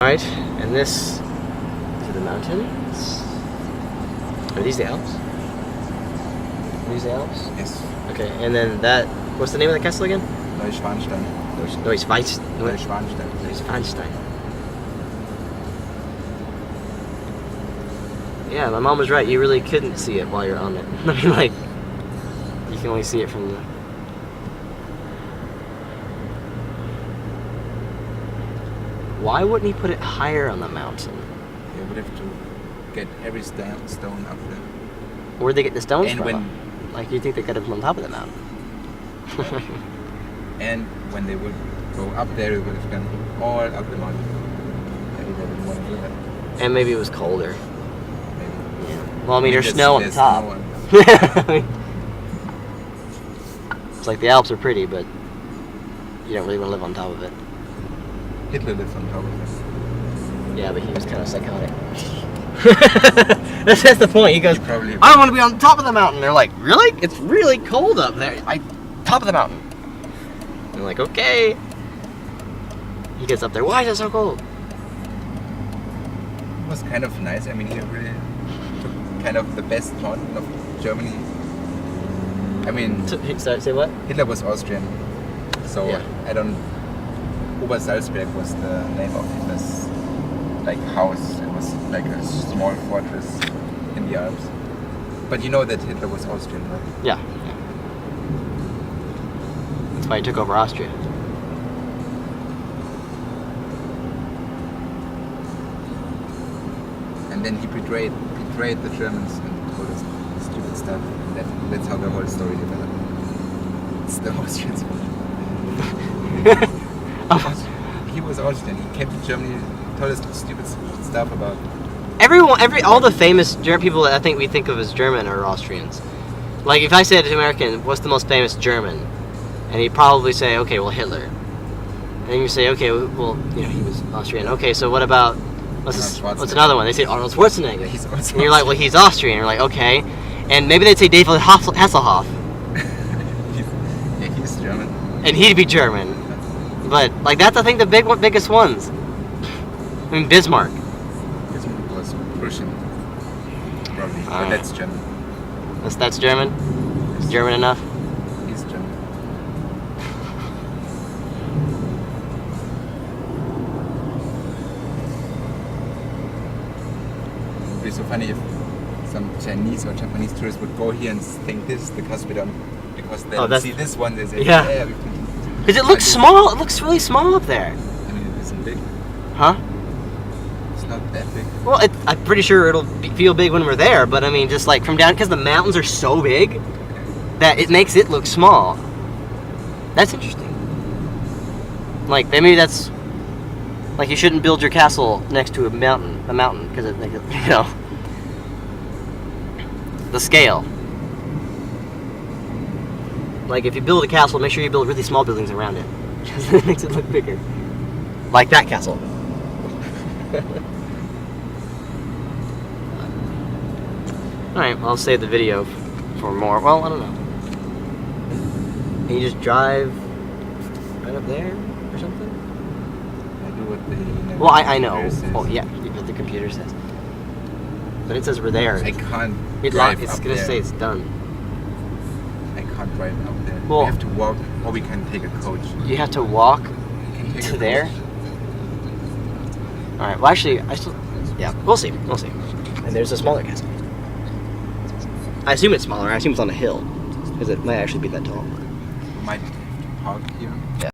Alright, and this is the mountains. Are these the Alps? Are these the Alps? Yes. Okay, and then that, what's the name of the castle again? Neuschwanstein. Neuschwanstein. Yeah, my mom was right. You really couldn't see it while you're on it. I mean, like, you can only see it from the... Why wouldn't he put it higher on the mountain? He would have to get every stone up there. Where'd they get the stones And from? when- Like, you think they got it from on top of the mountain? And when they would go up there, it would have gone all up the mountain. Maybe they didn't want to do that. And maybe it was colder. Maybe. Yeah. Well, I mean, there's snow on the there's top. snow It's like the Alps are pretty, but you don't really want to live on top of it. Hitler lived on top of it. Yeah, but he was kind of psychotic. That's the point. He goes, He probably- I don't want to be on top of the mountain. They're like, really? It's really cold up there. Top of the mountain. And they're like, okay. He gets up there. Why is it so cold? It was kind of nice. I mean, he really took kind of the best mountain of Germany. I mean, Say what? Hitler was Austrian, so Yeah. I don't. Obersalzberg was the name of Hitler's like house. It was like a small fortress in the Alps. But you know that Hitler was Austrian, right? Yeah. That's why he took over Austria. And then he betrayed the Germans and told us stupid stuff. And that's how the whole story developed. It's the Austrians' fault. He was Austrian. He came to Germany, told us stupid stuff about. All the famous German people that I think we think of as German are Austrians. Like, if I said to an American, what's the most famous German? And he'd probably say, okay, well, Hitler. And then you say, okay, well, you know, he was Austrian. Okay, so what about, what's another one? They say Arnold Schwarzenegger. He's also And you're like, well, he's Austrian. You're like, okay. And maybe they'd say David Hasselhoff. Yeah, he's German. And he'd be German. But, like, that's, I think, the biggest ones. I mean, Bismarck. Bismarck was Prussian, probably. But Alright. that's German. That's German? Is German enough? He's German. It would be so funny if some Chinese or Japanese tourists would go here and think this is the Caspian because they Oh, that's- see this one, they say, Yeah. yeah, we can. Because it looks small. It looks really small up there. I mean, it isn't big. Huh? It's not that big. Well, I'm pretty sure it'll feel big when we're there, but I mean, just like from down, because the mountains are so big that it makes it look small. That's interesting. Like, maybe that's, like, you shouldn't build your castle next to a mountain, because it, you know, the scale. Like, if you build a castle, make sure you build really small buildings around it, because it makes it look bigger. Like that castle. Alright, well, I'll save the video for more. Well, I don't know. Can you just drive right up there or something? I do what the Well, I know. computer says. Oh, yeah, what the computer says. But it says we're there. I can't It's drive it's up gonna there. say it's done. I can't drive up there. Well- we have to walk, or we can take a coach. You have to walk We can take to a there? coach. Alright, well, actually, yeah, we'll see. We'll see. And there's a smaller castle. I assume it's smaller. I assume it's on a hill. Because it might actually be that tall. We might have to park here. Yeah.